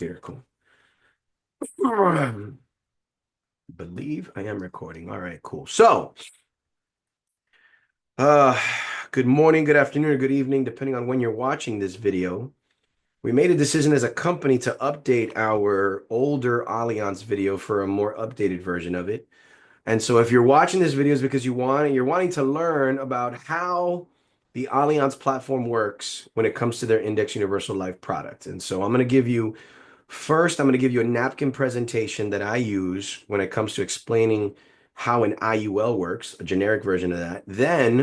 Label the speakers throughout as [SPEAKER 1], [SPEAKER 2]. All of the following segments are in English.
[SPEAKER 1] Here, cool. Believe I am recording. All right, cool. So, uh, good morning, good afternoon, or good evening, depending on when you're watching this video. We made a decision as a company to update our older Allianz video for a more updated version of it. And so if you're watching this video is because you're wanting to learn about how the Allianz platform works when it comes to their Index Universal Life product. And so I'm going to give you a napkin presentation that I use when it comes to explaining how an IUL works, a generic version of that. Then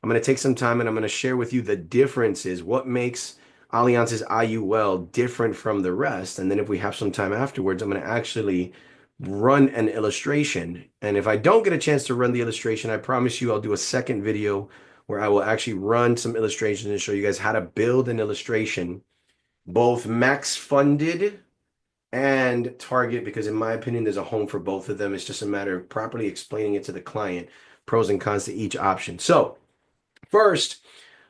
[SPEAKER 1] I'm going to take some time and I'm going to share with you the differences, what makes Allianz's IUL different from the rest. And then if we have some time afterwards, I'm going to actually run an illustration. And if I don't get a chance to run the illustration, I promise you I'll do a second video where I will actually run some illustrations and show you guys how to build an illustration, both max funded and target, because in my opinion, there's a home for both of them. It's just a matter of properly explaining it to the client, pros and cons to each option. So first,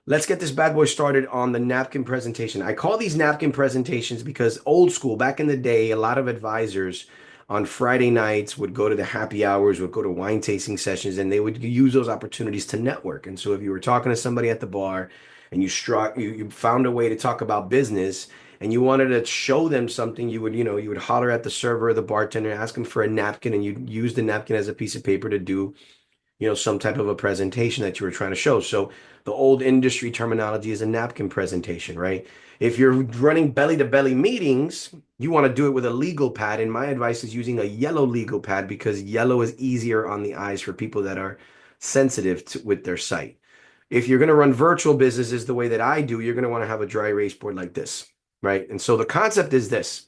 [SPEAKER 1] let's get this bad boy started on the napkin presentation. I call these napkin presentations because old school, back in the day, a lot of advisors on Friday nights would go to the happy hours, would go to wine tasting sessions, and they would use those opportunities to network. And so if you were talking to somebody at the bar and you found a way to talk about business and you wanted to show them something, you would holler at the server or the bartender, ask them for a napkin, and you'd use the napkin as a piece of paper to do some type of a presentation that you were trying to show. So the old industry terminology is a napkin presentation, right? If you're running belly to belly meetings, you want to do it with a legal pad. And my advice is using a yellow legal pad because yellow is easier on the eyes for people that are sensitive with their sight. If you're going to run virtual businesses the way that I do, you're going to want to have a dry erase board like this, right? And so the concept is this.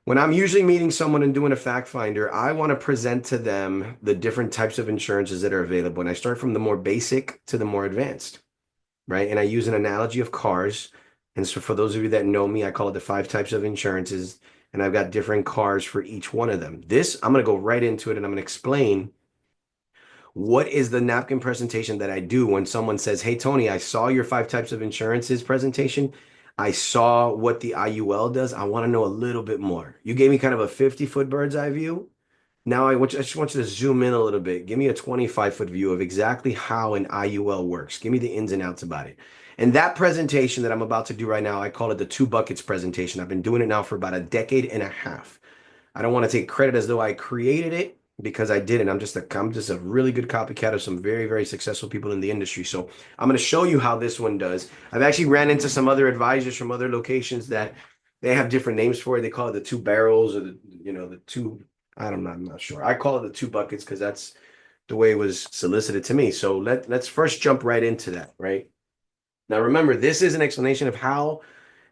[SPEAKER 1] When I'm usually meeting someone and doing a fact finder, I want to present to them the different types of insurances that are available. And I start from the more basic to the more advanced, right? And I use an analogy of cars. And so for those of you that know me, I call it the 5 types of insurances. And I've got different cars for each one of them. I'm going to go right into it and I'm going to explain what is the napkin presentation that I do when someone says, "Hey, Tony, I saw your 5 types of insurances presentation. I saw what the IUL does. I want to know a little bit more. You gave me kind of a 50-foot bird's eye view. Now I just want you to zoom in a little bit. Give me a 25-foot view of exactly how an IUL works. Give me the ins and outs about it." And that presentation that I'm about to do right now, I call it the 2 buckets presentation. I've been doing it now for about a decade and a half. I don't want to take credit as though I created it because I didn't. I'm just a really good copycat of some very, very successful people in the industry. So I'm going to show you how this one does. I've actually ran into some other advisors from other locations that they have different names for it. They call it the 2 barrels or the two, I don't know, I'm not sure. I call it the 2 buckets because that's the way it was solicited to me. So let's first jump right into that, right? Now remember, this is an explanation of how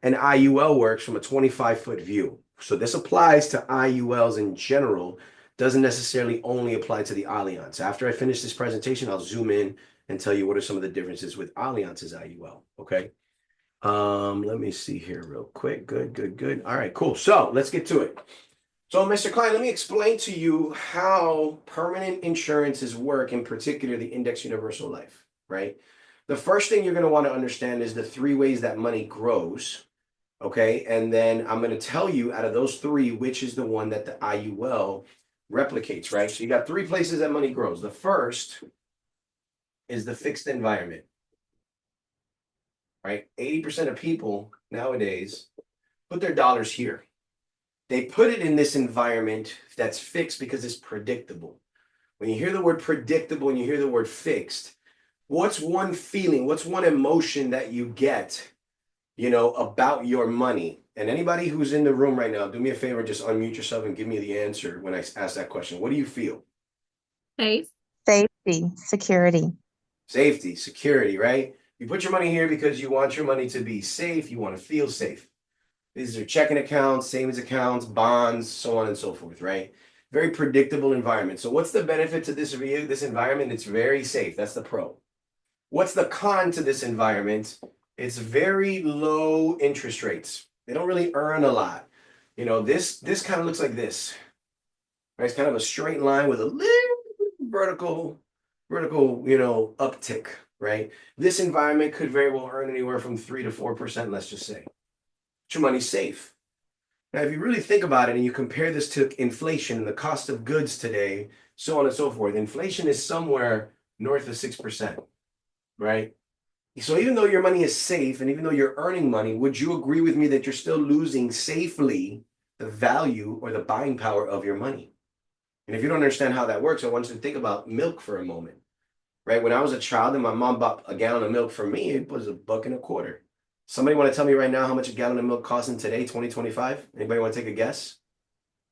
[SPEAKER 1] an IUL works from a 25-foot view. So this applies to IULs in general, doesn't necessarily only apply to the Allianz. After I finish this presentation, I'll zoom in and tell you what are some of the differences with Allianz's IUL, okay? Let me see here real quick. Good, good, good. All right, cool. So let's get to it. So, Mr. Klein, let me explain to you how permanent insurances work, in particular the Index Universal Life, right? The first thing you're going to want to understand is the 3 ways that money grows. Okay, and then I'm going to tell you out of those 3, which is the one that the IUL replicates, right? So you got 3 places that money grows. The first is the fixed environment, right? 80% of people nowadays put their dollars here. They put it in this environment that's fixed because it's predictable. When you hear the word predictable and you hear the word fixed, what's one feeling, what's one emotion that you get about your money? And anybody who's in the room right now, do me a favor, just unmute yourself and give me the answer when I ask that question. What do you feel?
[SPEAKER 2] Safe.
[SPEAKER 3] Safety, security.
[SPEAKER 1] Safety, security, right? You put your money here because you want your money to be safe. You want to feel safe. These are checking accounts, savings accounts, bonds, so on and so forth, right? Very predictable environment. So what's the benefit to this environment? It's very safe. That's the pro. What's the con to this environment? It's very low interest rates. They don't really earn a lot. This kind of looks like this. Right? It's kind of a straight line with a little vertical, uptick, right? This environment could very well earn anywhere from 3 to 4%, let's just say. But your money's safe. Now, if you really think about it and you compare this to inflation, the cost of goods today, so on and so forth, inflation is somewhere north of 6%, right? So even though your money is safe and even though you're earning money, would you agree with me that you're still losing safely the value or the buying power of your money? And if you don't understand how that works, I want you to think about milk for a moment, right? When I was a child and my mom bought a gallon of milk for me, it was $1.25. Somebody want to tell me right now how much a gallon of milk costs in today, 2025? Anybody want to take a guess?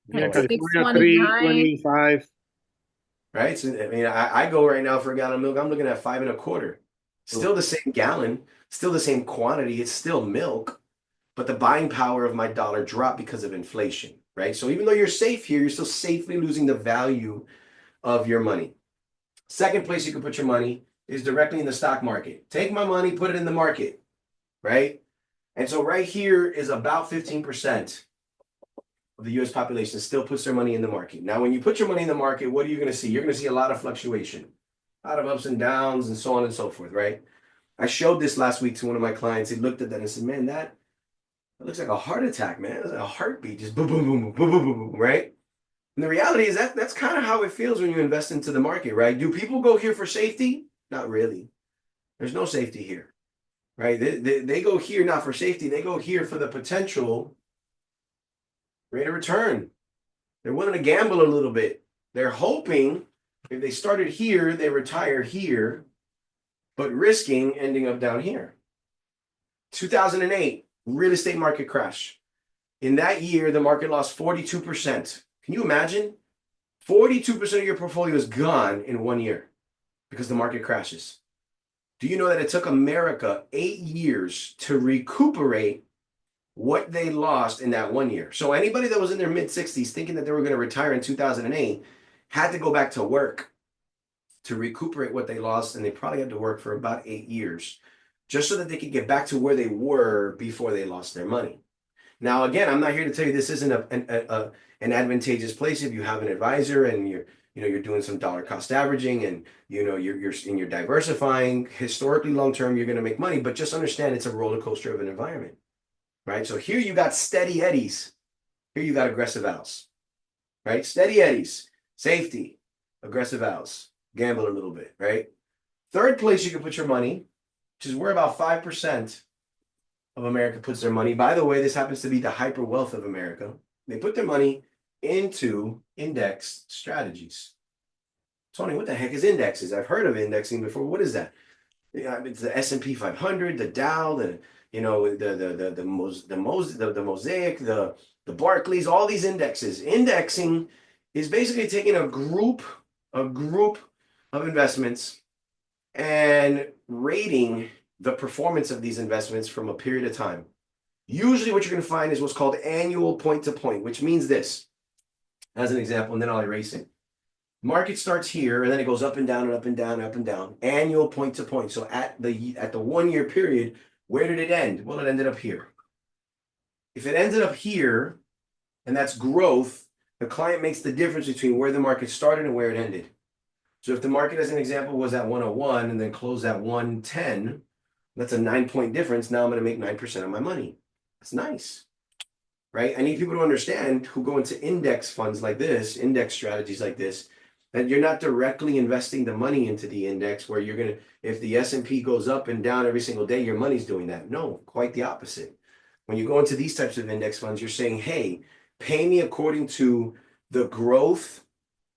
[SPEAKER 2] Yeah,
[SPEAKER 3] Like
[SPEAKER 1] No idea.
[SPEAKER 3] six
[SPEAKER 2] California,
[SPEAKER 3] twenty-nine.
[SPEAKER 2] 325.
[SPEAKER 1] Right? So I mean, I go right now for a gallon of milk. I'm looking at 5.25. Still the same gallon, still the same quantity. It's still milk, but the buying power of my dollar dropped because of inflation, right? So even though you're safe here, you're still safely losing the value of your money. Second place you can put your money is directly in the stock market. Take my money, put it in the market, right? And so right here is about 15% of the US population still puts their money in the market. Now, when you put your money in the market, what are you going to see? You're going to see a lot of fluctuation, a lot of ups and downs, and so on and so forth, right? I showed this last week to one of my clients. He looked at that and said, man, that looks like a heart attack, man. It's like a heartbeat, just boom, boom, boom, boom, boom, boom, boom, right? And the reality is that that's kind of how it feels when you invest into the market, right? Do people go here for safety? Not really. There's no safety here, right? They go here not for safety. They go here for the potential rate of return. They're willing to gamble a little bit. They're hoping if they started here, they retire here, but risking ending up down here. 2008, real estate market crash. In that year, the market lost 42%. Can you imagine? 42% of your portfolio is gone in 1 year because the market crashes. Do you know that it took America 8 years to recuperate what they lost in that 1 year? So anybody that was in their mid 60s thinking that they were going to retire in 2008 had to go back to work to recuperate what they lost, and they probably had to work for about 8 years just so that they could get back to where they were before they lost their money. Now, again, I'm not here to tell you this isn't an advantageous place if you have an advisor and you're doing some dollar cost averaging and you're diversifying. Historically, long term, you're going to make money, but just understand it's a roller coaster of an environment, right? So here you got steady eddies. Here you got aggressive outs, right? Steady eddies, safety, aggressive outs, gamble a little bit, right? Third place you can put your money, which is where about 5% of America puts their money. By the way, this happens to be the hyper wealth of America. They put their money into index strategies. Tony, what the heck is indexes? I've heard of indexing before. What is that? Yeah, it's the S&P 500, the Dow, the Mosaic, the Barclays, all these indexes. Indexing is basically taking a group of investments and rating the performance of these investments from a period of time. Usually what you're going to find is what's called annual point to point, which means this, as an example, and then I'll erase it. Market starts here and then it goes up and down and up and down and up and down, annual point to point. So at the 1 year period, where did it end? Well, it ended up here. If it ended up here, and that's growth, the client makes the difference between where the market started and where it ended. So if the market, as an example, was at 101 and then closed at 110, that's a 9-point difference. Now I'm going to make 9% of my money. That's nice, right? I need people to understand who go into index funds like this, index strategies like this, that you're not directly investing the money into the index where you're going to, if the S&P goes up and down every single day, your money's doing that. No, quite the opposite. When you go into these types of index funds, you're saying, hey, pay me according to the growth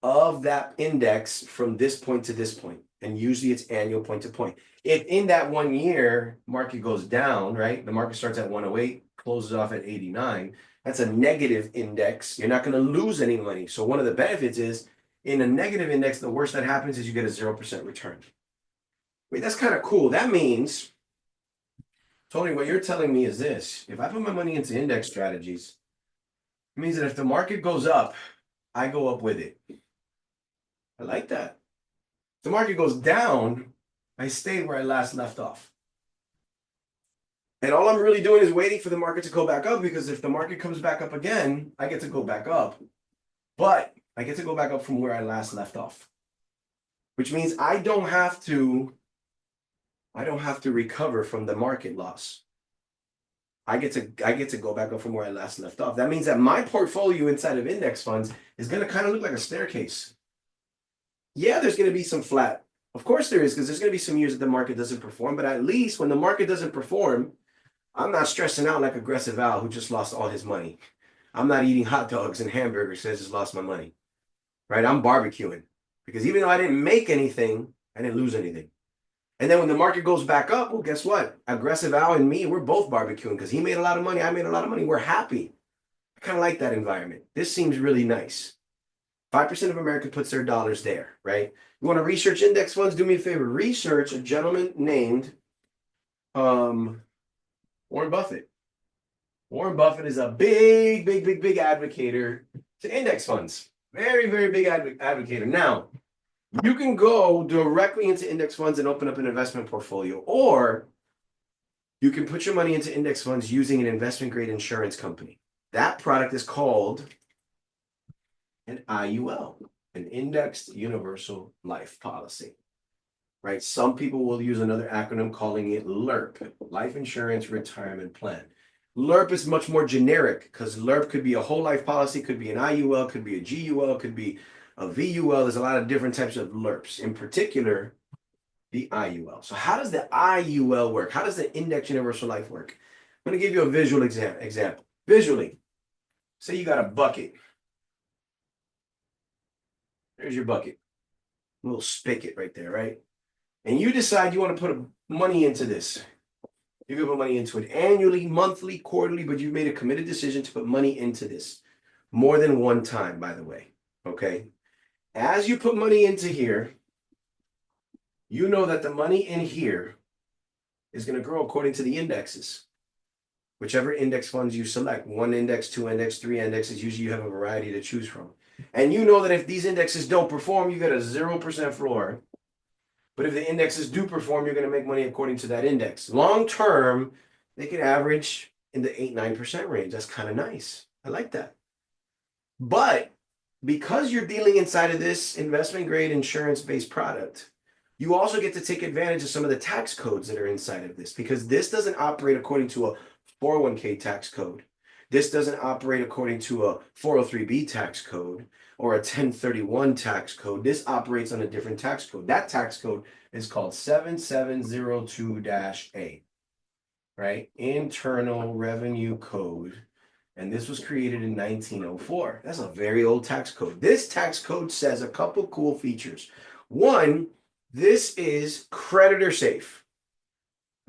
[SPEAKER 1] of that index from this point to this point. And usually it's annual point to point. If in that 1 year market goes down, right? The market starts at 108, closes off at 89. That's a negative index. You're not going to lose any money. So one of the benefits is in a negative index, the worst that happens is you get a 0% return. Wait, that's kind of cool. That means, Tony, what you're telling me is this. If I put my money into index strategies, it means that if the market goes up, I go up with it. I like that. If the market goes down, I stay where I last left off. And all I'm really doing is waiting for the market to go back up, because if the market comes back up again, I get to go back up. But I get to go back up from where I last left off, which means I don't have to recover from the market loss. I get to go back up from where I last left off. That means that my portfolio inside of index funds is going to kind of look like a staircase. Yeah, there's going to be some flat. Of course there is, because there's going to be some years that the market doesn't perform. But at least when the market doesn't perform, I'm not stressing out like aggressive Al who just lost all his money. I'm not eating hot dogs and hamburgers because I just lost my money. Right? I'm barbecuing because even though I didn't make anything, I didn't lose anything. And then when the market goes back up, well, guess what? Aggressive Al and me, we're both barbecuing because he made a lot of money. I made a lot of money. We're happy. I kind of like that environment. This seems really nice. 5% of America puts their dollars there, right? You want to research index funds? Do me a favor. Research a gentleman named Warren Buffett. Warren Buffett is a big advocator to index funds. Very, very big advocator. Now, you can go directly into index funds and open up an investment portfolio, or you can put your money into index funds using an investment grade insurance company. That product is called an IUL, an indexed universal life policy, right? Some people will use another acronym calling it LIRP, life insurance retirement plan. LIRP is much more generic because LIRP could be a whole life policy, could be an IUL, could be a GUL, could be a VUL. There's a lot of different types of LIRPs, in particular, the IUL. So how does the IUL work? How does the index universal life work? I'm going to give you a visual example. Visually, say you got a bucket. There's your bucket, a little spigot right there, right? And you decide you want to put money into this. You can put money into it annually, monthly, quarterly, but you've made a committed decision to put money into this more than one time, by the way. Okay. As you put money into here, you know that the money in here is going to grow according to the indexes. Whichever index funds you select, one index, two index, three indexes, usually you have a variety to choose from. And you know that if these indexes don't perform, you get a 0% floor. But if the indexes do perform, you're going to make money according to that index. Long term, they can average in the 8-9% range. That's kind of nice. I like that. But because you're dealing inside of this investment grade insurance based product, you also get to take advantage of some of the tax codes that are inside of this, because this doesn't operate according to a 401k tax code. This doesn't operate according to a 403b tax code or a 1031 tax code. This operates on a different tax code. That tax code is called 7702-A, right? Internal Revenue Code. And this was created in 1904. That's a very old tax code. This tax code says a couple cool features. One, this is creditor safe.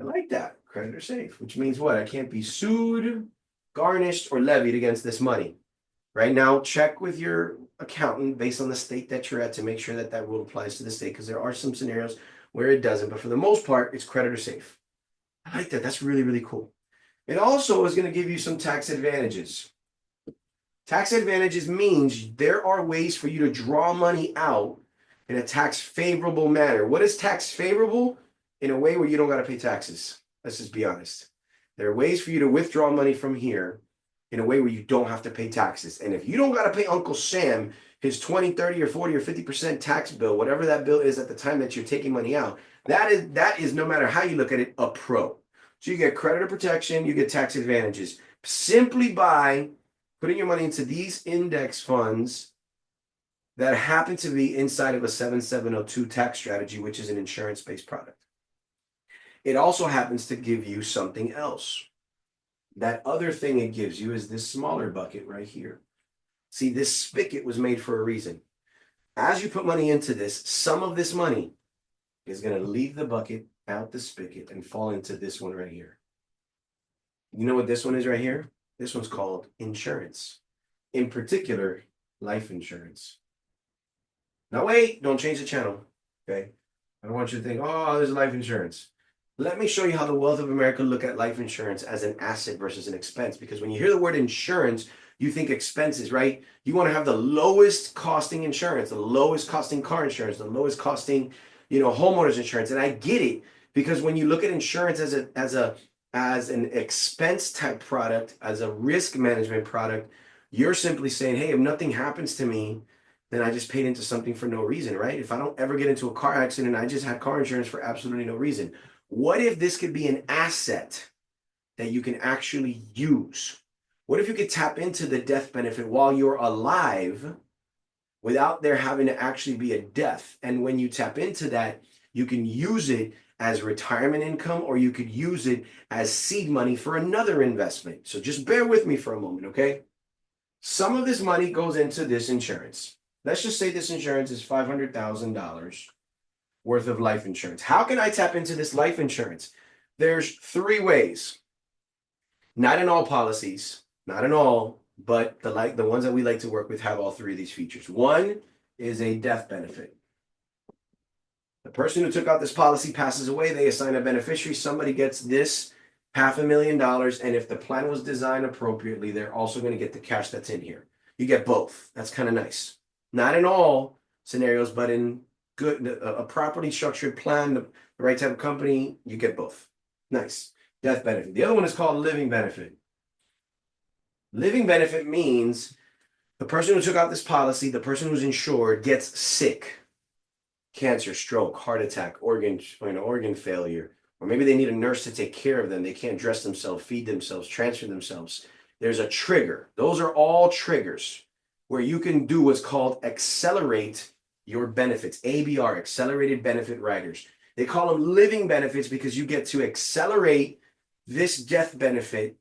[SPEAKER 1] I like that, creditor safe, which means what? I can't be sued, garnished, or levied against this money. Right now, check with your accountant based on the state that you're at to make sure that that rule applies to the state, because there are some scenarios where it doesn't. But for the most part, it's creditor safe. I like that. That's really, really cool. It also is going to give you some tax advantages. Tax advantages means there are ways for you to draw money out in a tax favorable manner. What is tax favorable? In a way where you don't got to pay taxes. Let's just be honest. There are ways for you to withdraw money from here in a way where you don't have to pay taxes. And if you don't got to pay Uncle Sam his 20, 30, or 40 or 50% tax bill, whatever that bill is at the time that you're taking money out, that is no matter how you look at it, a pro. So you get creditor protection, you get tax advantages simply by putting your money into these index funds that happen to be inside of a 7702 tax strategy, which is an insurance-based product. It also happens to give you something else. That other thing it gives you is this smaller bucket right here. See, this spigot was made for a reason. As you put money into this, some of this money is going to leave the bucket, out the spigot, and fall into this one right here. You know what this one is right here? This one's called insurance. In particular, life insurance. Now wait, don't change the channel, okay? I don't want you to think, oh, there's life insurance. Let me show you how the wealth of America look at life insurance as an asset versus an expense. Because when you hear the word insurance, you think expenses, right? You want to have the lowest costing insurance, the lowest costing car insurance, the lowest costing, homeowners insurance. And I get it, because when you look at insurance as an expense type product, as a risk management product, you're simply saying, hey, if nothing happens to me, then I just paid into something for no reason, right? If I don't ever get into a car accident, I just had car insurance for absolutely no reason. What if this could be an asset that you can actually use? What if you could tap into the death benefit while you're alive without there having to actually be a death? And when you tap into that, you can use it as retirement income, or you could use it as seed money for another investment. So just bear with me for a moment, okay? Some of this money goes into this insurance. Let's just say this insurance is $500,000 worth of life insurance. How can I tap into this life insurance? There's three ways. Not in all policies, not in all, but the ones that we like to work with have all three of these features. One is a death benefit. The person who took out this policy passes away, they assign a beneficiary, somebody gets this $500,000, and if the plan was designed appropriately, they're also going to get the cash that's in here. You get both. That's kind of nice. Not in all scenarios, but in a properly structured plan, the right type of company, you get both. Nice. Death benefit. The other one is called living benefit. Living benefit means the person who took out this policy, the person who's insured, gets sick. Cancer, stroke, heart attack, organ failure, or maybe they need a nurse to take care of them. They can't dress themselves, feed themselves, transfer themselves. There's a trigger. Those are all triggers where you can do what's called accelerate your benefits, ABR, accelerated benefit riders. They call them living benefits because you get to accelerate this death benefit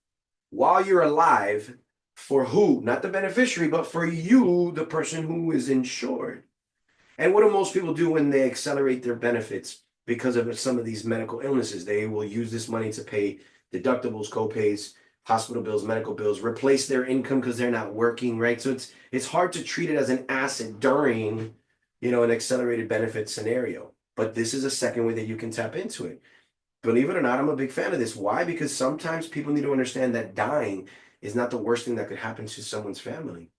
[SPEAKER 1] while you're alive for who? Not the beneficiary, but for you, the person who is insured. And what do most people do when they accelerate their benefits because of some of these medical illnesses? They will use this money to pay deductibles, co-pays, hospital bills, medical bills, replace their income because they're not working, right? So it's hard to treat it as an asset during, an accelerated benefit scenario. But this is a second way that you can tap into it. Believe it or not, I'm a big fan of this. Why? Because sometimes people need to understand that dying is not the worst thing that could happen to someone's family.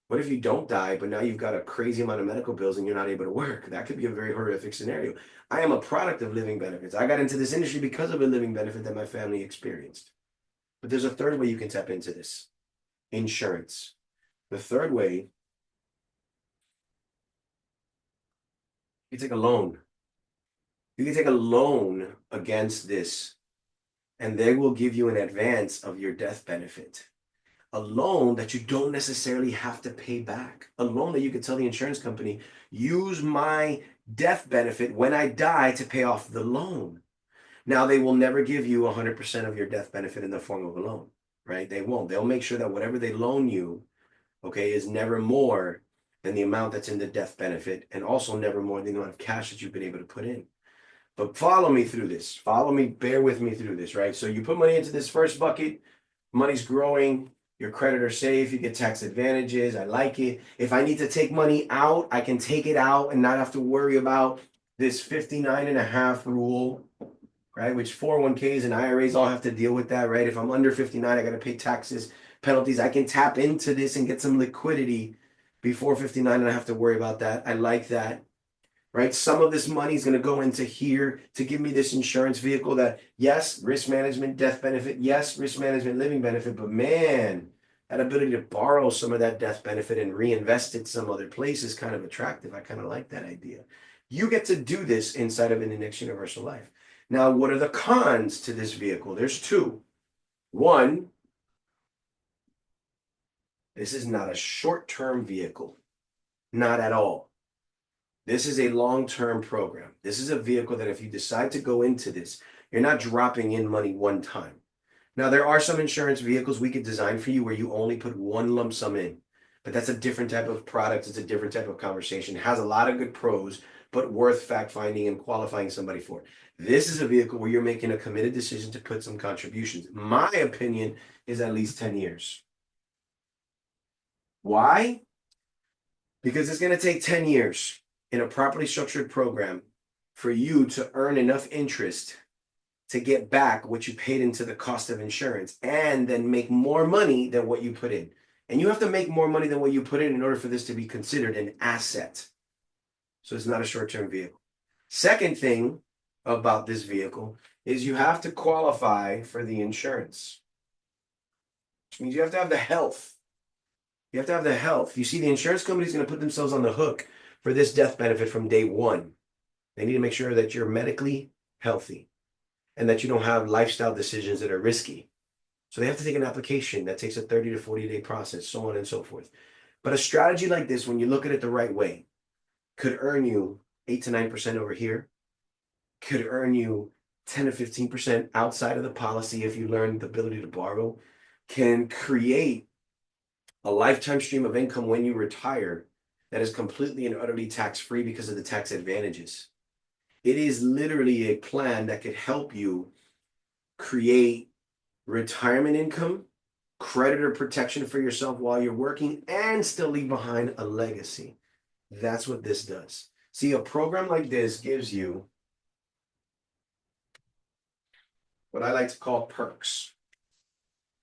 [SPEAKER 1] What if you don't die, but now you've got a crazy amount of medical bills and you're not able to work? That could be a very horrific scenario. I am a product of living benefits. I got into this industry because of a living benefit that my family experienced. But there's a third way you can tap into this: insurance. The third way, you take a loan. You can take a loan against this, and they will give you an advance of your death benefit. A loan that you don't necessarily have to pay back. A loan that you could tell the insurance company, use my death benefit when I die to pay off the loan. Now, they will never give you 100% of your death benefit in the form of a loan, right? They won't. They'll make sure that whatever they loan you, okay, is never more than the amount that's in the death benefit, and also never more than the amount of cash that you've been able to put in. But follow me through this. Follow me, bear with me through this, right? So you put money into this first bucket, money's growing, your creditor's safe, you get tax advantages. I like it. If I need to take money out, I can take it out and not have to worry about this 59.5 rule, right? Which 401ks and IRAs all have to deal with that, right? If I'm under 59, I got to pay taxes, penalties. I can tap into this and get some liquidity before 59 and I have to worry about that. I like that. Right? Some of this money is going to go into here to give me this insurance vehicle that, yes, risk management, death benefit, yes, risk management, living benefit, but man, that ability to borrow some of that death benefit and reinvest it some other place is kind of attractive. I kind of like that idea. You get to do this inside of an Index Universal Life. Now, what are the cons to this vehicle? There's two. One, this is not a short-term vehicle, not at all. This is a long-term program. This is a vehicle that if you decide to go into this, you're not dropping in money one time. Now, there are some insurance vehicles we could design for you where you only put one lump sum in, but that's a different type of product. It's a different type of conversation. It has a lot of good pros, but worth fact-finding and qualifying somebody for. This is a vehicle where you're making a committed decision to put some contributions. My opinion is at least 10 years. Why? Because it's going to take 10 years in a properly structured program for you to earn enough interest to get back what you paid into the cost of insurance and then make more money than what you put in. And you have to make more money than what you put in order for this to be considered an asset. So it's not a short-term vehicle. Second thing about this vehicle is you have to qualify for the insurance, which means you have to have the health. You have to have the health. You see, the insurance company is going to put themselves on the hook for this death benefit from day one. They need to make sure that you're medically healthy and that you don't have lifestyle decisions that are risky. So they have to take an application that takes a 30 to 40-day process, so on and so forth. But a strategy like this, when you look at it the right way, could earn you 8 to 9% over here, could earn you 10 to 15% outside of the policy if you learn the ability to borrow, can create a lifetime stream of income when you retire that is completely and utterly tax-free because of the tax advantages. It is literally a plan that could help you create retirement income, creditor protection for yourself while you're working, and still leave behind a legacy. That's what this does. See, a program like this gives you what I like to call perks.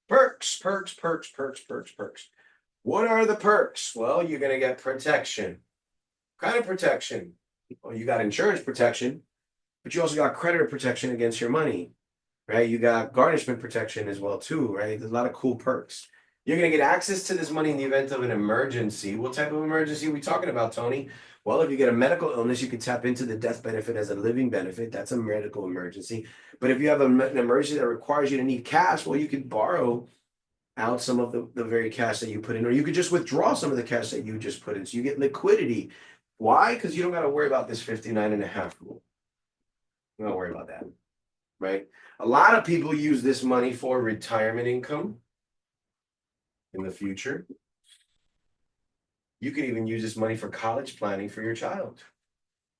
[SPEAKER 1] Perks, perks, perks, perks, perks, perks. What are the perks? Well, you're going to get protection. What kind of protection? Well, you got insurance protection, but you also got creditor protection against your money, right? You got garnishment protection as well too, right? There's a lot of cool perks. You're going to get access to this money in the event of an emergency. What type of emergency are we talking about, Tony? Well, if you get a medical illness, you can tap into the death benefit as a living benefit. That's a medical emergency. But if you have an emergency that requires you to need cash, well, you could borrow out some of the very cash that you put in, or you could just withdraw some of the cash that you just put in. So you get liquidity. Why? Because you don't got to worry about this 59.5 rule. You don't worry about that, right? A lot of people use this money for retirement income in the future. You could even use this money for college planning for your child.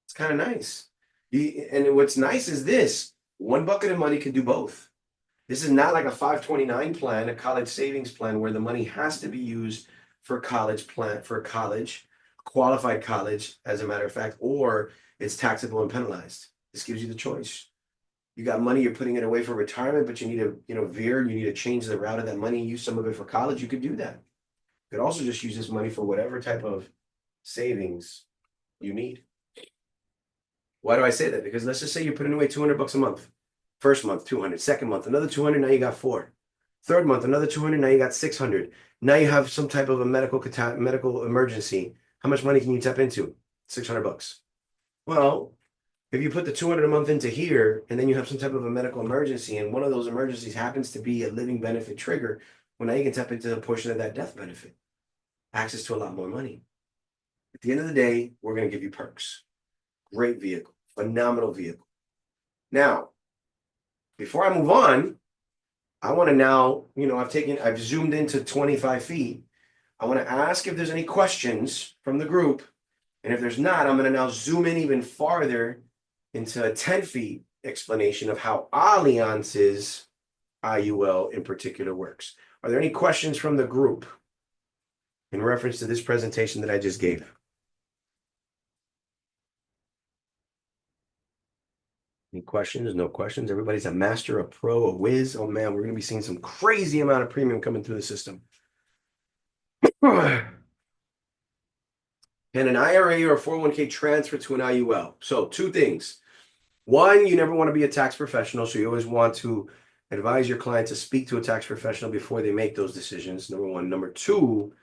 [SPEAKER 1] It's kind of nice. And what's nice is this, one bucket of money can do both. This is not like a 529 plan, a college savings plan where the money has to be used for qualified college, as a matter of fact, or it's taxable and penalized. This gives you the choice. You got money, you're putting it away for retirement, but you need to, you need to change the route of that money, use some of it for college, you could do that. You could also just use this money for whatever type of savings you need. Why do I say that? Because let's just say you're putting away $200 a month. First month, 200. Second month, another 200. Now you got 4. Third month, another 200. Now you got 600. Now you have some type of a medical emergency. How much money can you tap into? $600. Well, if you put the 200 a month into here, and then you have some type of a medical emergency, and one of those emergencies happens to be a living benefit trigger, well, now you can tap into a portion of that death benefit. Access to a lot more money. At the end of the day, we're going to give you perks. Great vehicle. Phenomenal vehicle. Now, before I move on, I want to now, I've zoomed into 25 feet. I want to ask if there's any questions from the group. And if there's not, I'm going to now zoom in even farther into a 10 feet explanation of how Allianz's IUL in particular works. Are there any questions from the group in reference to this presentation that I just gave? Any questions? No questions. Everybody's a master, a pro, a whiz. Oh man, we're going to be seeing some crazy amount of premium coming through the system. Can an IRA or a 401k transfer to an IUL? So 2 things. One, you never want to be a tax professional, so you always want to advise your client to speak to a tax professional before they make those decisions. Number 1. Number 2,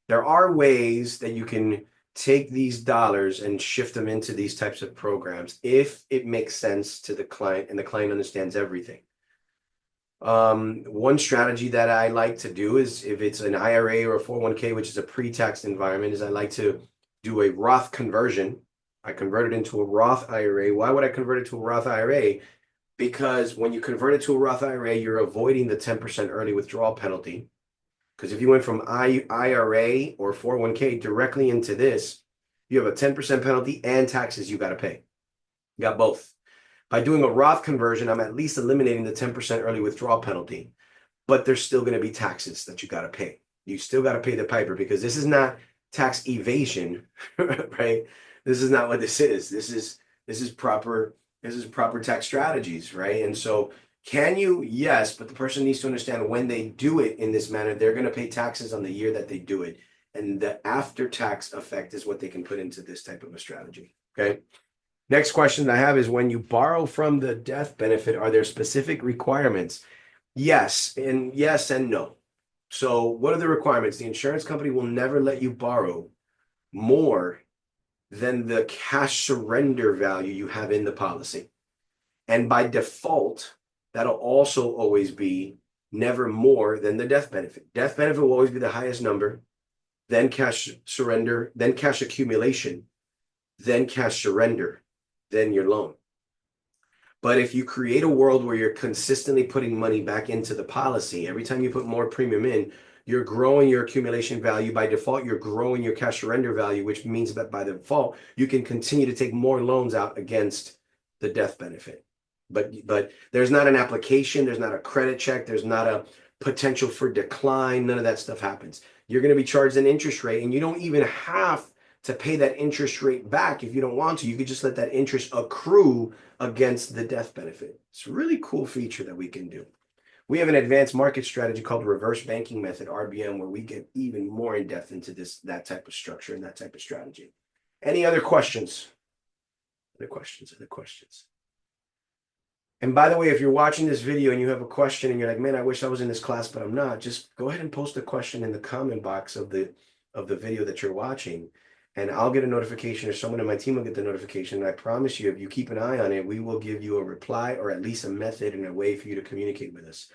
[SPEAKER 1] there are ways that you can take these dollars and shift them into these types of programs if it makes sense to the client and the client understands everything. One strategy that I like to do is if it's an IRA or a 401k, which is a pre-tax environment, is I like to do a Roth conversion. I convert it into a Roth IRA. Why would I convert it to a Roth IRA? Because when you convert it to a Roth IRA, you're avoiding the 10% early withdrawal penalty. Because if you went from IRA or 401k directly into this, you have a 10% penalty and taxes you got to pay. You got both. By doing a Roth conversion, I'm at least eliminating the 10% early withdrawal penalty, but there's still going to be taxes that you got to pay. You still got to pay the piper because this is not tax evasion, right? This is not what this is. This is proper tax strategies, right? And so can you? Yes, but the person needs to understand when they do it in this manner, they're going to pay taxes on the year that they do it. And the after-tax effect is what they can put into this type of a strategy, okay? Next question I have is when you borrow from the death benefit, are there specific requirements? Yes and no. So what are the requirements? The insurance company will never let you borrow more than the cash surrender value you have in the policy. And by default, that'll also always be never more than the death benefit. Death benefit will always be the highest number, then cash surrender, then cash accumulation, then cash surrender, then your loan. But if you create a world where you're consistently putting money back into the policy, every time you put more premium in, you're growing your accumulation value. By default, you're growing your cash surrender value, which means that by default, you can continue to take more loans out against the death benefit. But there's not an application, there's not a credit check, there's not a potential for decline. None of that stuff happens. You're going to be charged an interest rate, and you don't even have to pay that interest rate back if you don't want to. You could just let that interest accrue against the death benefit. It's a really cool feature that we can do. We have an advanced market strategy called the reverse banking method, RBM, where we get even more in depth into that type of structure and that type of strategy. Any other questions? Other questions? And by the way, if you're watching this video and you have a question and you're like, man, I wish I was in this class, but I'm not, just go ahead and post a question in the comment box of the video that you're watching, and I'll get a notification, or someone in my team will get the notification. And I promise you, if you keep an eye on it, we will give you a reply, or at least a method and a way for you to communicate with us.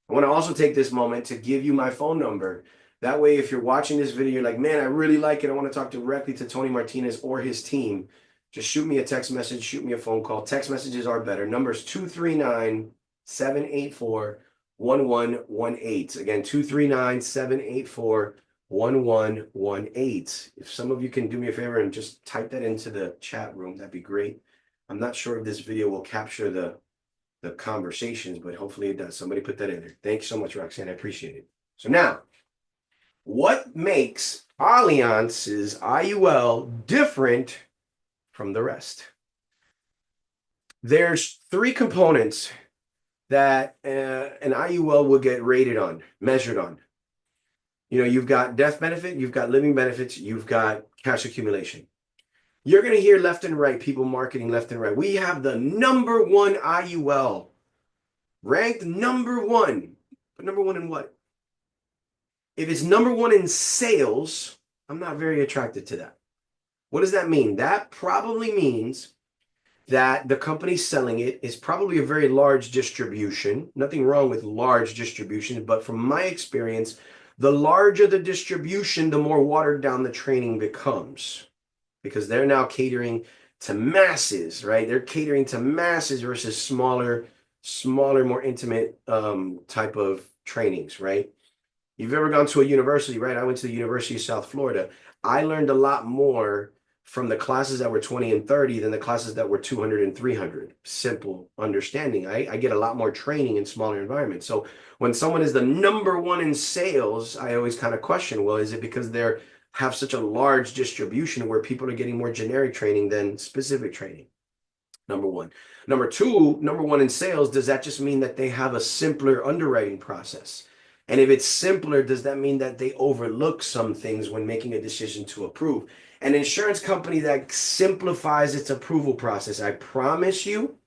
[SPEAKER 1] I want to also take this moment to give you my phone number. That way, if you're watching this video, you're like, man, I really like it, I want to talk directly to Tony Martinez or his team, just shoot me a text message, shoot me a phone call. Text messages are better. Number is 239-784-1118. Again, 239-784-1118. If some of you can do me a favor and just type that into the chat room, that'd be great. I'm not sure if this video will capture the conversations, but hopefully it does. Somebody put that in there. Thank you so much, Roxanne. I appreciate it. So now, what makes Allianz's IUL different from the rest? There's three components that an IUL will get rated on, measured on. You know, you've got death benefit, you've got living benefits, you've got cash accumulation. You're going to hear left and right, people marketing left and right. We have the number one IUL, ranked number one. But number one in what? If it's number one in sales, I'm not very attracted to that. What does that mean? That probably means that the company selling it is probably a very large distribution. Nothing wrong with large distribution, but from my experience, the larger the distribution, the more watered down the training becomes, because they're now catering to masses, right? They're catering to masses versus smaller, more intimate type of trainings, right? You've ever gone to a university, right? I went to the University of South Florida. I learned a lot more from the classes that were 20 and 30 than the classes that were 200 and 300. Simple understanding. I get a lot more training in smaller environments. So when someone is the number one in sales, I always kind of question, well, is it because they have such a large distribution where people are getting more generic training than specific training? Number one. Number two, number one in sales, does that just mean that they have a simpler underwriting process? And if it's simpler, does that mean that they overlook some things when making a decision to approve? An insurance company that simplifies its approval process, I promise you,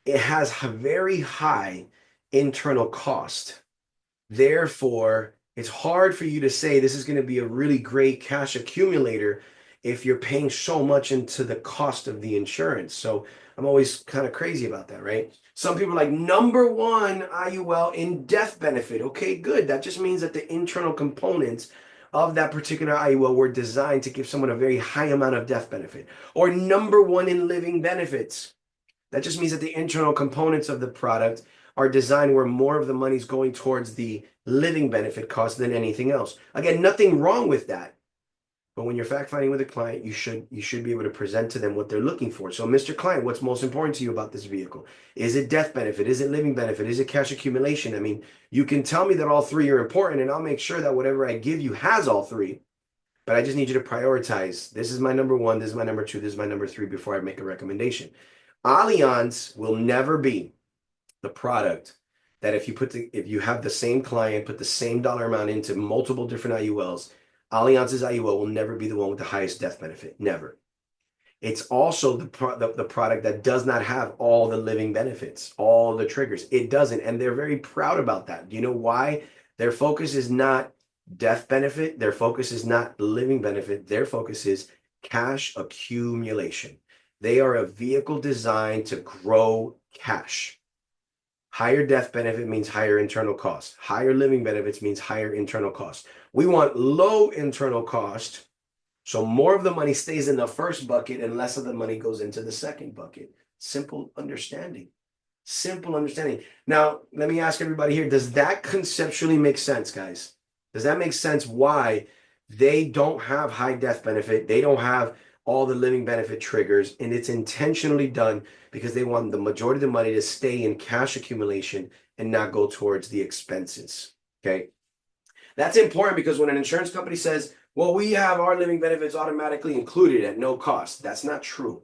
[SPEAKER 1] it has a very high internal cost. Therefore, it's hard for you to say this is going to be a really great cash accumulator if you're paying so much into the cost of the insurance. So I'm always kind of crazy about that, right? Some people are like, number one IUL in death benefit. Okay, good. That just means that the internal components of that particular IUL were designed to give someone a very high amount of death benefit. Or number one in living benefits. That just means that the internal components of the product are designed where more of the money is going towards the living benefit cost than anything else. Again, nothing wrong with that. But when you're fact finding with a client, you should be able to present to them what they're looking for. So, Mr. Client, what's most important to you about this vehicle? Is it death benefit? Is it living benefit? Is it cash accumulation? I mean, you can tell me that all three are important, and I'll make sure that whatever I give you has all three. But I just need you to prioritize. This is my number one. This is my number two. This is my number three before I make a recommendation. Allianz will never be the product that if you have the same client, put the same dollar amount into multiple different IULs, Allianz's IUL will never be the one with the highest death benefit. Never. It's also the product that does not have all the living benefits, all the triggers. It doesn't. And they're very proud about that. Do you know why? Their focus is not death benefit. Their focus is not living benefit. Their focus is cash accumulation. They are a vehicle designed to grow cash. Higher death benefit means higher internal cost. Higher living benefits means higher internal cost. We want low internal cost, so more of the money stays in the first bucket and less of the money goes into the second bucket. Simple understanding. Simple understanding. Now, let me ask everybody here, does that conceptually make sense, guys? Does that make sense why they don't have high death benefit? They don't have all the living benefit triggers, and it's intentionally done because they want the majority of the money to stay in cash accumulation and not go towards the expenses. Okay. That's important because when an insurance company says, well, we have our living benefits automatically included at no cost, that's not true.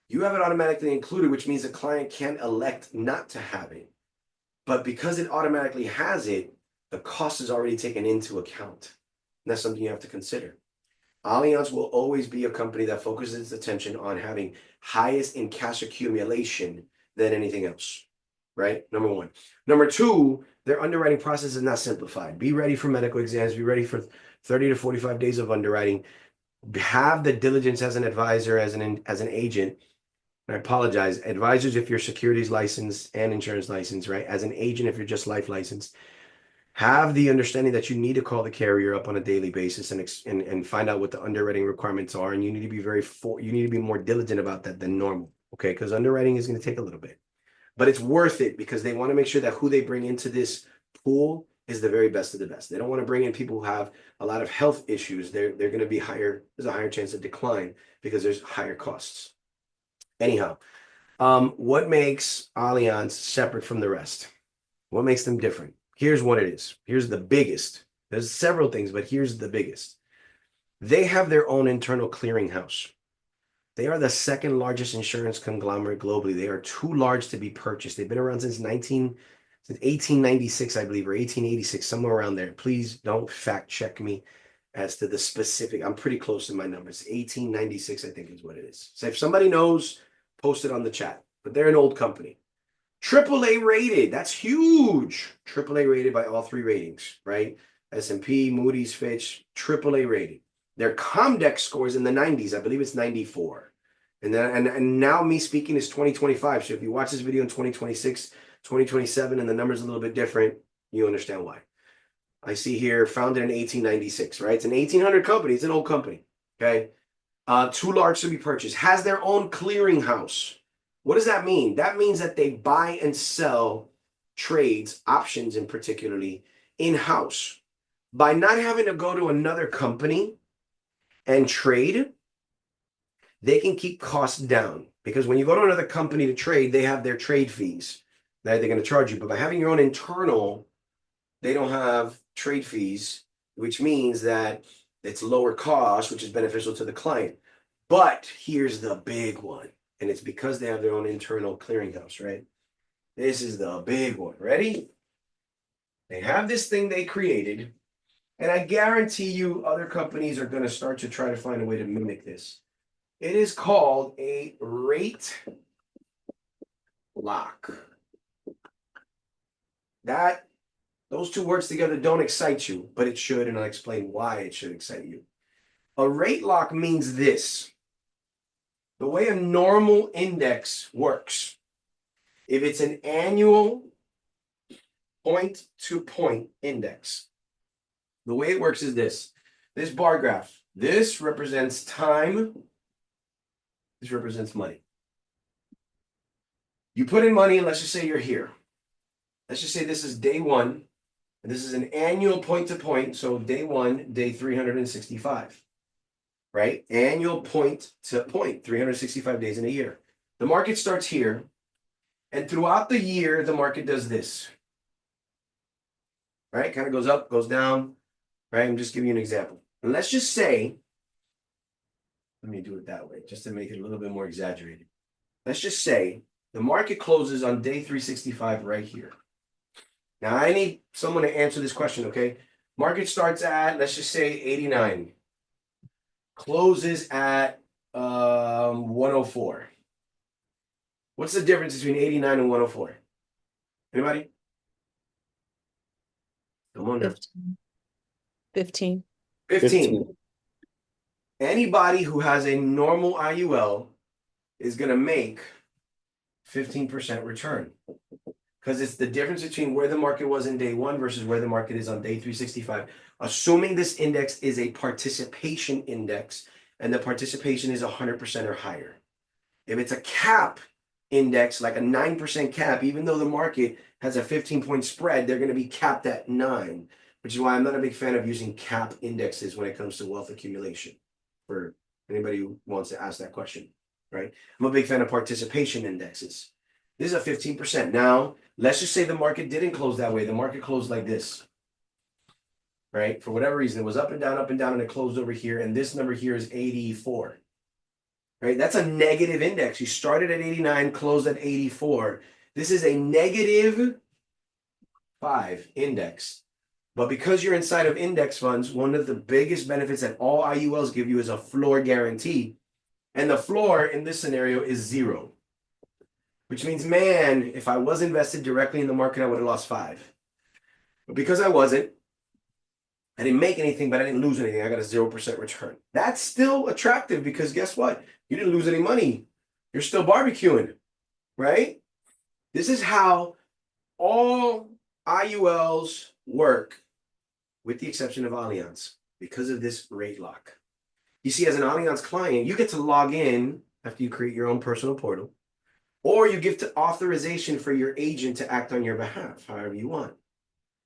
[SPEAKER 1] You have it automatically included, which means the client can elect not to have it. But because it automatically has it, the cost is already taken into account. And that's something you have to consider. Allianz will always be a company that focuses its attention on having highest in cash accumulation than anything else, right? Number one. Number two, their underwriting process is not simplified. Be ready for medical exams. Be ready for 30 to 45 days of underwriting. Have the diligence as an advisor, as an agent. And I apologize, advisors if you're securities licensed and insurance licensed, right? As an agent if you're just life licensed, have the understanding that you need to call the carrier up on a daily basis and find out what the underwriting requirements are, and you need to be you need to be more diligent about that than normal, okay? Because underwriting is going to take a little bit, but it's worth it because they want to make sure that who they bring into this pool is the very best of the best. They don't want to bring in people who have a lot of health issues. They're going to be higher. There's a higher chance of decline because there's higher costs. Anyhow, what makes Allianz separate from the rest? What makes them different? Here's what it is. Here's the biggest. There's several things, but here's the biggest. They have their own internal clearinghouse. They are the second largest insurance conglomerate globally. They are too large to be purchased. They've been around since 1896, I believe, or 1886, somewhere around there. Please don't fact check me as to the specific. I'm pretty close to my numbers. 1896, I think is what it is. So if somebody knows, post it on the chat. But they're an old company. AAA rated. That's huge. AAA rated by all three ratings, right? S&P, Moody's, Fitch, AAA rated. Their Comdex scores in the 90s. I believe it's 94. And now me speaking is 2025. So if you watch this video in 2026, 2027, and the number's a little bit different, you understand why. I see here founded in 1896, right? It's an 1800 company. It's an old company, okay? Too large to be purchased. Has their own clearinghouse. What does that mean? That means that they buy and sell trades, options in particularly, in-house. By not having to go to another company and trade, they can keep costs down. Because when you go to another company to trade, they have their trade fees that they're going to charge you. But by having your own internal, they don't have trade fees, which means that it's lower cost, which is beneficial to the client. But here's the big one. And it's because they have their own internal clearinghouse, right? This is the big one. Ready? They have this thing they created, and I guarantee you other companies are going to start to try to find a way to mimic this. It is called a rate lock. Those two words together don't excite you, but it should, and I'll explain why it should excite you. A rate lock means this. The way a normal index works, if it's an annual point-to-point index, the way it works is this. This bar graph, this represents time, this represents money. You put in money, and let's just say you're here. Let's just say this is day one, and this is an annual point-to-point, so day one, day 365. Right? Annual point to point, 365 days in a year. The market starts here, and throughout the year, the market does this. Right? Kind of goes up, goes down. Right? I'm just giving you an example. And let's just say, let me do it that way, just to make it a little bit more exaggerated. Let's just say the market closes on day 365 right here. Now, I need someone to answer this question, okay? Market starts at, let's just say 89. Closes at 104. What's the difference between 89 and 104? Anybody? Come on now.
[SPEAKER 2] 15.
[SPEAKER 1] 15. Anybody who has a normal IUL is going to make 15% return. because it's the difference between where the market was in day one versus where the market is on day 365. Assuming this index is a participation index and the participation is 100% or higher. If it's a cap index, like a 9% cap, even though the market has a 15-point spread, they're going to be capped at 9, which is why I'm not a big fan of using cap indexes when it comes to wealth accumulation, for anybody who wants to ask that question, right? I'm a big fan of participation indexes. This is a 15%. Now, let's just say the market didn't close that way. The market closed like this, right? For whatever reason, it was up and down, and it closed over here. And this number here is 84, right? That's a negative index. You started at 89, closed at 84. This is a -5 index. But because you're inside of index funds, one of the biggest benefits that all IULs give you is a floor guarantee. And the floor in this scenario is 0. Which means, man, if I was invested directly in the market, I would have lost 5. But because I wasn't, I didn't make anything, but I didn't lose anything. I got a 0% return. That's still attractive because guess what? You didn't lose any money. You're still barbecuing, right? This is how all IULs work, with the exception of Allianz, because of this rate lock. You see, as an Allianz client, you get to log in after you create your own personal portal, or you give authorization for your agent to act on your behalf, however you want.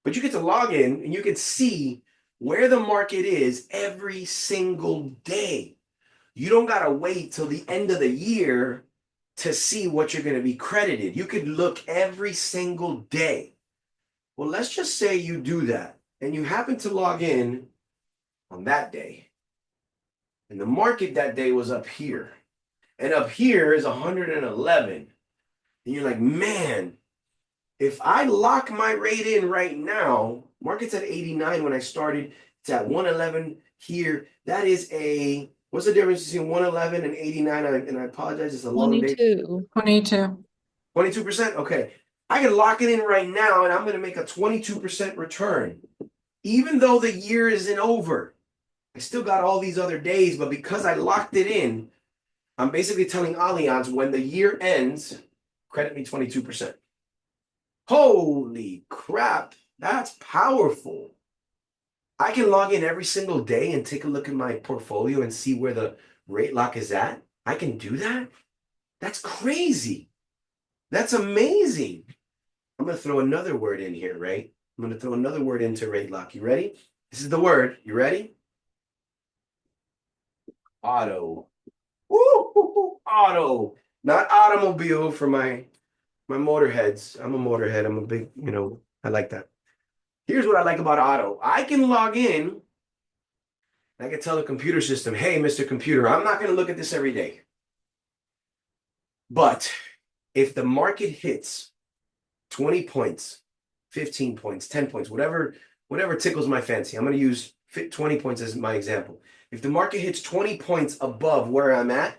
[SPEAKER 1] But you get to log in and you can see where the market is every single day. You don't got to wait till the end of the year to see what you're going to be credited. You could look every single day. Well, let's just say you do that and you happen to log in on that day. And the market that day was up here. And up here is 111. And you're like, man, if I lock my rate in right now, market's at 89 when I started. It's at 111 here. That is what's the difference between 111 and 89? And I apologize, it's a long day.
[SPEAKER 2] 22.
[SPEAKER 4] 22.
[SPEAKER 1] 22%? Okay. I can lock it in right now and I'm going to make a 22% return. Even though the year isn't over. I still got all these other days, but because I locked it in, I'm basically telling Allianz when the year ends, credit me 22%. Holy crap, that's powerful. I can log in every single day and take a look at my portfolio and see where the rate lock is at. I can do that? That's crazy. That's amazing. I'm going to throw another word in here, right? I'm going to throw another word into rate lock. You ready? This is the word. You ready? Auto. Woo, auto. Not automobile for my motorheads. I'm a motorhead. I'm a big, I like that. Here's what I like about auto. I can log in. I can tell the computer system, hey, Mr. Computer, I'm not going to look at this every day. But if the market hits 20 points, 15 points, 10 points, whatever tickles my fancy, I'm going to use 20 points as my example. If the market hits 20 points above where I'm at,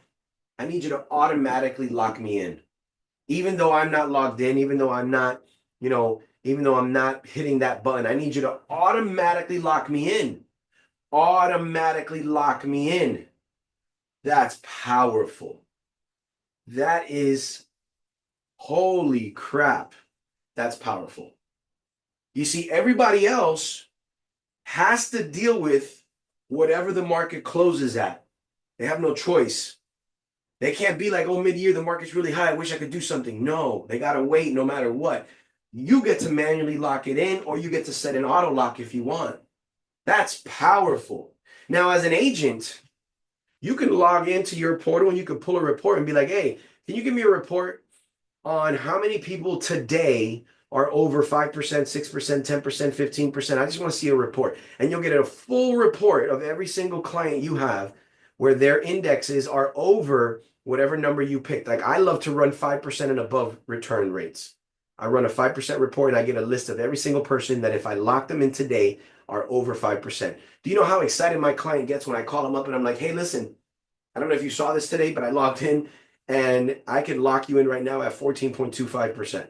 [SPEAKER 1] I need you to automatically lock me in. Even though I'm not logged in, even though I'm not, even though I'm not hitting that button, I need you to automatically lock me in. Automatically lock me in. That's powerful. That is, holy crap. That's powerful. You see, everybody else has to deal with whatever the market closes at. They have no choice. They can't be like, oh, mid-year, the market's really high. I wish I could do something. No, they got to wait no matter what. You get to manually lock it in, or you get to set an auto lock if you want. That's powerful. Now, as an agent, you can log into your portal and you can pull a report and be like, hey, can you give me a report on how many people today are over 5%, 6%, 10%, 15%? I just want to see a report. And you'll get a full report of every single client you have where their indexes are over whatever number you picked. Like I love to run 5% and above return rates. I run a 5% report and I get a list of every single person that if I lock them in today are over 5%. Do you know how excited my client gets when I call them up and I'm like, hey, listen, I don't know if you saw this today, but I logged in and I could lock you in right now at 14.25%.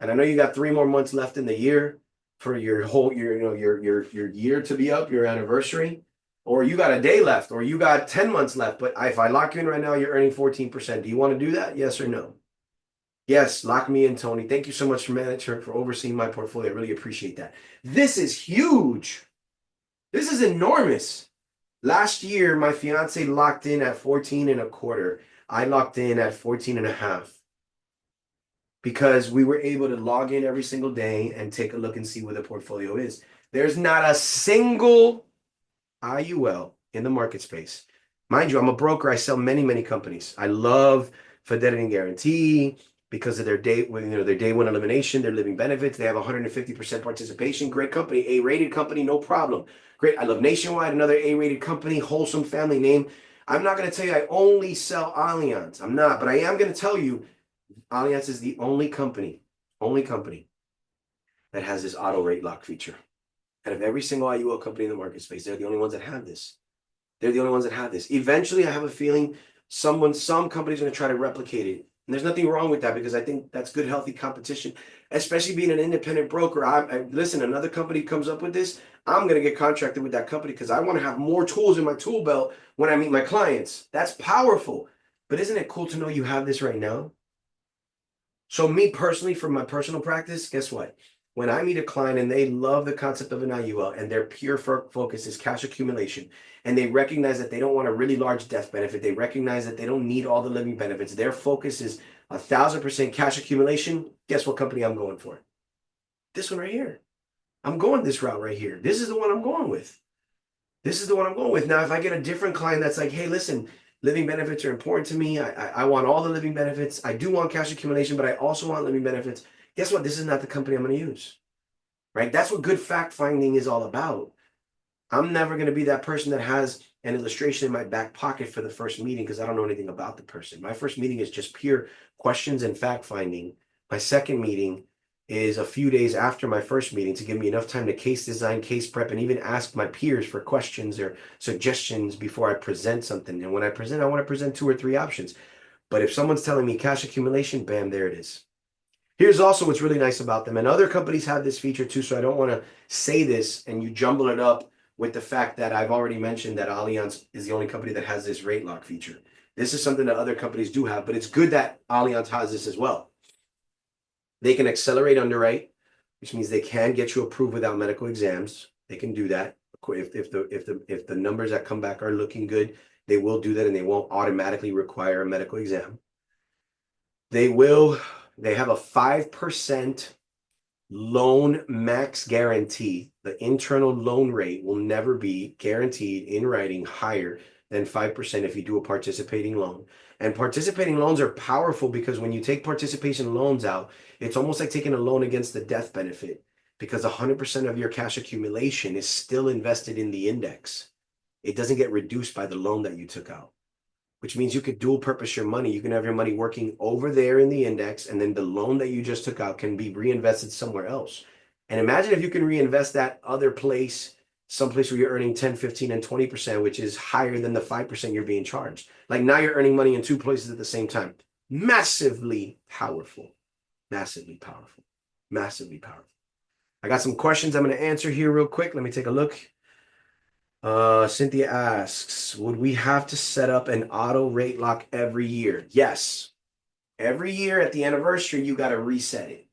[SPEAKER 1] And I know you got 3 more months left in the year for your whole year, your year to be up, your anniversary, or you got a day left, or you got 10 months left. But if I lock you in right now, you're earning 14%. Do you want to do that? Yes or no? Yes, lock me in, Tony. Thank you so much for overseeing my portfolio. I really appreciate that. This is huge. This is enormous. Last year, my fiance locked in at 14 and a quarter. I locked in at 14 and a half because we were able to log in every single day and take a look and see where the portfolio is. There's not a single IUL in the market space. Mind you, I'm a broker. I sell many, many companies. I love Fidelity and Guarantee because of their their day one elimination, their living benefits. They have 150% participation. Great company, A-rated company, no problem. Great. I love Nationwide, another A-rated company, wholesome family name. I'm not going to tell you I only sell Allianz. I'm not, but I am going to tell you Allianz is the only company that has this auto rate lock feature. Out of every single IUL company in the market space, they're the only ones that have this. They're the only ones that have this. Eventually, I have a feeling some company's going to try to replicate it. And there's nothing wrong with that because I think that's good, healthy competition, especially being an independent broker. Listen, another company comes up with this, I'm going to get contracted with that company because I want to have more tools in my tool belt when I meet my clients. That's powerful. But isn't it cool to know you have this right now? So me personally, from my personal practice, guess what? When I meet a client and they love the concept of an IUL and their pure focus is cash accumulation, and they recognize that they don't want a really large death benefit, they recognize that they don't need all the living benefits, their focus is 1,000% cash accumulation, guess what company I'm going for? This one right here. I'm going this route right here. This is the one I'm going with. This is the one I'm going with. Now, if I get a different client that's like, hey, listen, living benefits are important to me. I want all the living benefits. I do want cash accumulation, but I also want living benefits. Guess what? This is not the company I'm going to use, right? That's what good fact finding is all about. I'm never going to be that person that has an illustration in my back pocket for the first meeting because I don't know anything about the person. My first meeting is just pure questions and fact finding. My second meeting is a few days after my first meeting to give me enough time to case design, case prep, and even ask my peers for questions or suggestions before I present something. And when I present, I want to present 2 or 3 options. But if someone's telling me cash accumulation, bam, there it is. Here's also what's really nice about them. And other companies have this feature too, so I don't want to say this and you jumble it up with the fact that I've already mentioned that Allianz is the only company that has this rate lock feature. This is something that other companies do have, but it's good that Allianz has this as well. They can accelerate underwrite, which means they can get you approved without medical exams. They can do that. If the numbers that come back are looking good, they will do that and they won't automatically require a medical exam. They have a 5% loan max guarantee. The internal loan rate will never be guaranteed in writing higher than 5% if you do a participating loan. And participating loans are powerful because when you take participation loans out, it's almost like taking a loan against the death benefit because 100% of your cash accumulation is still invested in the index. It doesn't get reduced by the loan that you took out, which means you could dual purpose your money. You can have your money working over there in the index, and then the loan that you just took out can be reinvested somewhere else. And imagine if you can reinvest that other place, someplace where you're earning 10, 15, and 20%, which is higher than the 5% you're being charged. Like now you're earning money in 2 places at the same time. Massively powerful, massively powerful, massively powerful. I got some questions I'm going to answer here real quick. Let me take a look. Cynthia asks, would we have to set up an auto rate lock every year? Yes. Every year at the anniversary, you got to reset it.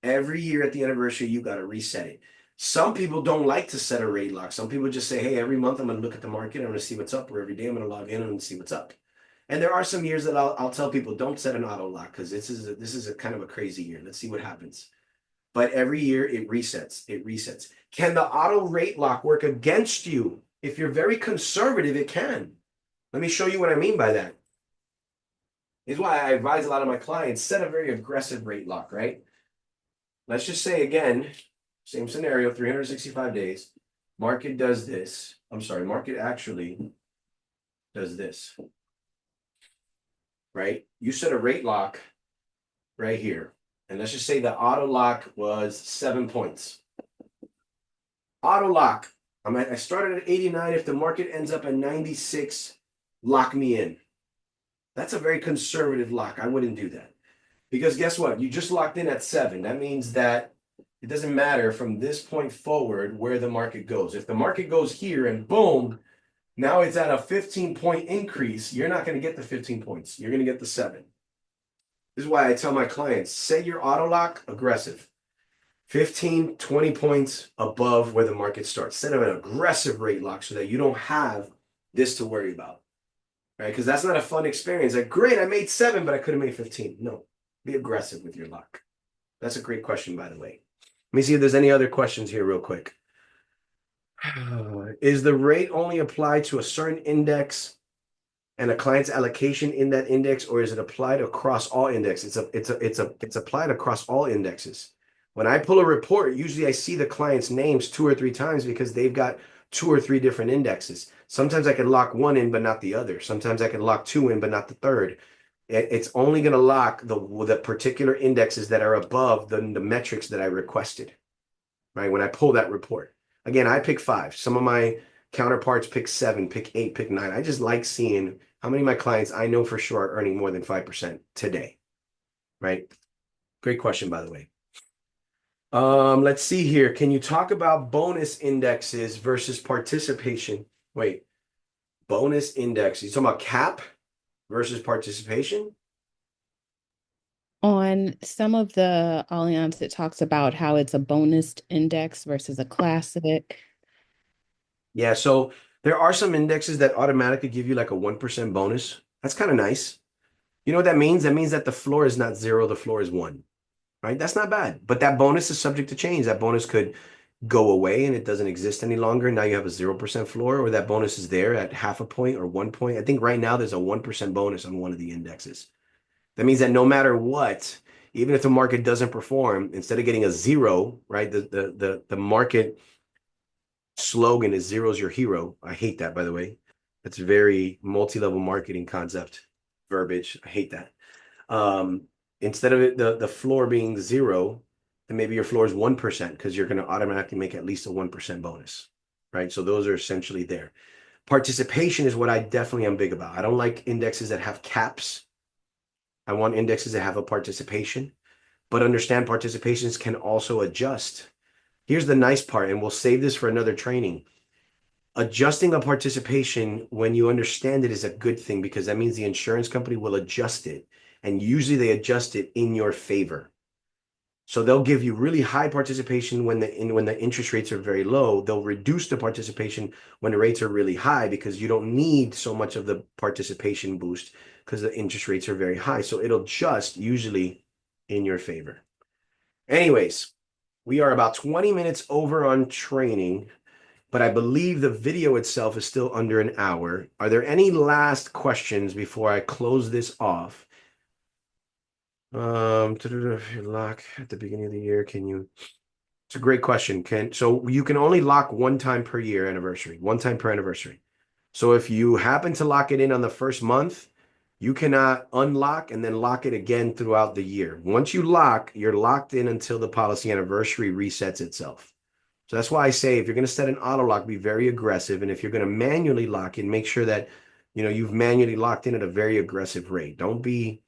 [SPEAKER 1] Every year at the anniversary, you got to reset it. Some people don't like to set a rate lock. Some people just say, hey, every month I'm going to look at the market. I'm going to see what's up, or every day I'm going to log in and see what's up. And there are some years that I'll tell people don't set an auto lock because this is a kind of a crazy year. Let's see what happens. But every year it resets. It resets. Can the auto rate lock work against you? If you're very conservative, it can. Let me show you what I mean by that. This is why I advise a lot of my clients, set a very aggressive rate lock, right? Let's just say again, same scenario, 365 days. Market does this. I'm sorry, market actually does this, right? You set a rate lock right here. And let's just say the auto lock was 7 points. Auto lock. I started at 89. If the market ends up at 96, lock me in. That's a very conservative lock. I wouldn't do that. Because guess what? You just locked in at 7. That means that it doesn't matter from this point forward where the market goes. If the market goes here and boom, now it's at a 15-point increase, you're not going to get the 15 points. You're going to get the 7. This is why I tell my clients, set your auto lock aggressive. 15, 20 points above where the market starts. Set up an aggressive rate lock so that you don't have this to worry about. Right? Because that's not a fun experience. Like, great, I made 7, but I could have made 15. No, be aggressive with your lock. That's a great question, by the way. Let me see if there's any other questions here, real quick. Is the rate only applied to a certain index and a client's allocation in that index, or is it applied across all indexes? It's applied across all indexes. When I pull a report, usually I see the client's names 2 or 3 times because they've got 2 or 3 different indexes. Sometimes I can lock one in, but not the other. Sometimes I can lock 2 in, but not the third. It's only going to lock the particular indexes that are above the metrics that I requested, right? When I pull that report. Again, I pick 5. Some of my counterparts pick 7, pick 8, pick 9. I just like seeing how many of my clients I know for sure are earning more than 5% today, right? Great question, by the way. Let's see here. Can you talk about bonus indexes versus participation? Wait, bonus index. You talking about cap versus participation?
[SPEAKER 2] On some of the Allianz, it talks about how it's a bonus index versus a classic.
[SPEAKER 1] Yeah, so there are some indexes that automatically give you like a 1% bonus. That's kind of nice. You know what that means? That means that the floor is not 0, the floor is 1, right? That's not bad. But that bonus is subject to change. That bonus could go away and it doesn't exist any longer. Now you have a 0% floor, or that bonus is there at half a point or 1 point. I think right now there's a 1% bonus on one of the indexes. That means that no matter what, even if the market doesn't perform, instead of getting a 0, right? The market slogan is zero's your hero. I hate that, by the way. That's very multi-level marketing concept verbiage. I hate that. Instead of it, the floor being 0, then maybe your floor is 1% because you're going to automatically make at least a 1% bonus, right? So those are essentially there. Participation is what I definitely am big about. I don't like indexes that have caps. I want indexes that have a participation, but understand participations can also adjust. Here's the nice part, and we'll save this for another training. Adjusting a participation when you understand it is a good thing because that means the insurance company will adjust it. And usually they adjust it in your favor. So they'll give you really high participation when the interest rates are very low. They'll reduce the participation when the rates are really high because you don't need so much of the participation boost because the interest rates are very high. So it'll just usually in your favor. Anyways, we are about 20 minutes over on training, but I believe the video itself is still under an hour. Are there any last questions before I close this off? If you lock at the beginning of the year, can you? It's a great question. So you can only lock 1 time per year anniversary, 1 time per anniversary. So if you happen to lock it in on the first month, you cannot unlock and then lock it again throughout the year. Once you lock, you're locked in until the policy anniversary resets itself. So that's why I say if you're going to set an auto lock, be very aggressive. And if you're going to manually lock in, make sure that you've manually locked in at a very aggressive rate. Don't be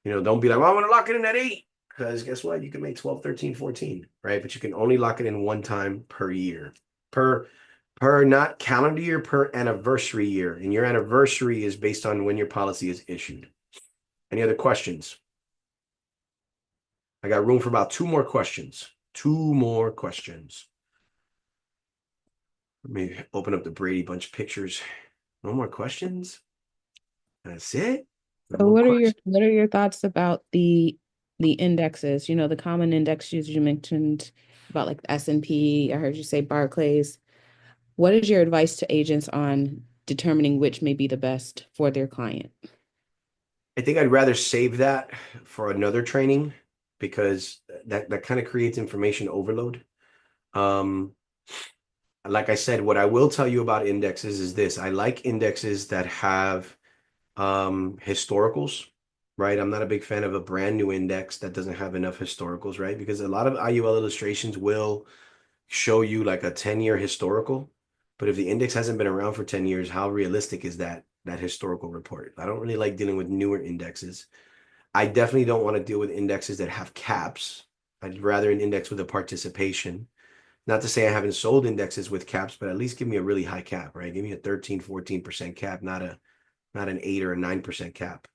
[SPEAKER 1] like, well, I'm going to lock it in at 8. Because guess what? You can make 12, 13, 14, right? But you can only lock it in 1 time per year. Per not calendar year, per anniversary year. And your anniversary is based on when your policy is issued. Any other questions? I got room for about 2 more questions. 2 more questions. Let me open up the Brady Bunch pictures. No more questions? That's it? No
[SPEAKER 2] So
[SPEAKER 1] more questions?
[SPEAKER 2] what are your thoughts about the indexes? You know, the common indexes you mentioned about like the S&P. I heard you say Barclays. What is your advice to agents on determining which may be the best for their client?
[SPEAKER 1] I think I'd rather save that for another training because that kind of creates information overload. Um, like I said, what I will tell you about indexes is this. I like indexes that have historicals, right? I'm not a big fan of a brand new index that doesn't have enough historicals, right? Because a lot of IUL illustrations will show you like a 10-year historical. But if the index hasn't been around for 10 years, how realistic is that historical report? I don't really like dealing with newer indexes. I definitely don't want to deal with indexes that have caps. I'd rather an index with a participation. Not to say I haven't sold indexes with caps, but at least give me a really high cap, right? Give me a 13, 14% cap, not an 8 or a 9% cap.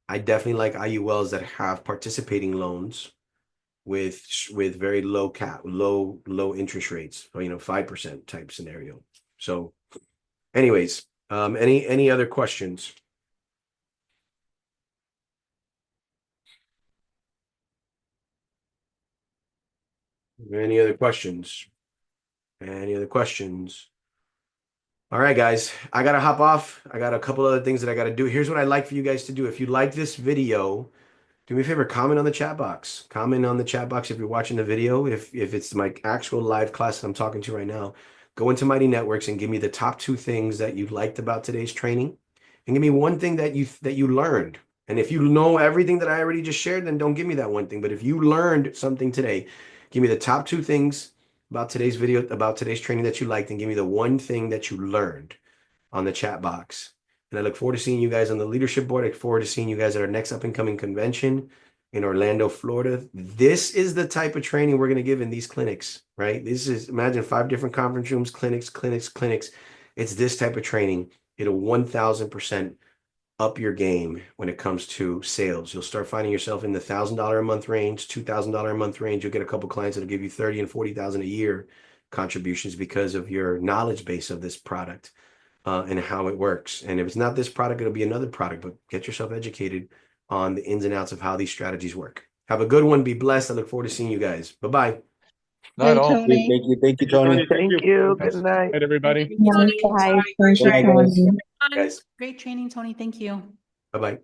[SPEAKER 1] I definitely like IULs that have participating loans with very low interest rates, or 5% type scenario. So anyways, any other questions? Any other questions? Any other questions? All right, guys, I gotta hop off. I got a couple other things that I gotta do. Here's what I'd like for you guys to do. If you like this video, do me a favor, comment on the chat box. Comment on the chat box if you're watching the video. If it's my actual live class that I'm talking to right now, go into Mighty Networks and give me the top two things that you liked about today's training, and give me one thing that you learned. And if you know everything that I already just shared, then don't give me that one thing. But if you learned something today, give me the top two things about today's video, about today's training that you liked, and give me the one thing that you learned on the chat box. And I look forward to seeing you guys on the leadership board. I look forward to seeing you guys at our next up and coming convention in Orlando, Florida. This is the type of training we're going to give in these clinics, right? This is, imagine 5 different conference rooms, clinics. It's this type of training. It'll 1000% up your game when it comes to sales. You'll start finding yourself in the $1,000 a month range, $2,000 a month range. You'll get a couple clients that'll give you 30 and 40,000 a year contributions because of your knowledge base of this product and how it works. And if it's not this product, it'll be another product, but get yourself educated on the ins and outs of how these strategies work. Have a good one. Be blessed. I look forward to seeing you guys. Bye-bye.
[SPEAKER 4] Not all.
[SPEAKER 3] Tony.
[SPEAKER 1] Thank you, Tony.
[SPEAKER 5] Thank you. Good night.
[SPEAKER 4] Night, everybody.
[SPEAKER 3] Nice, guys. Thank
[SPEAKER 1] Good
[SPEAKER 3] you,
[SPEAKER 1] night, guys.
[SPEAKER 3] Tony.
[SPEAKER 1] Guys,
[SPEAKER 6] Great training, Tony. Thank you.
[SPEAKER 1] bye-bye.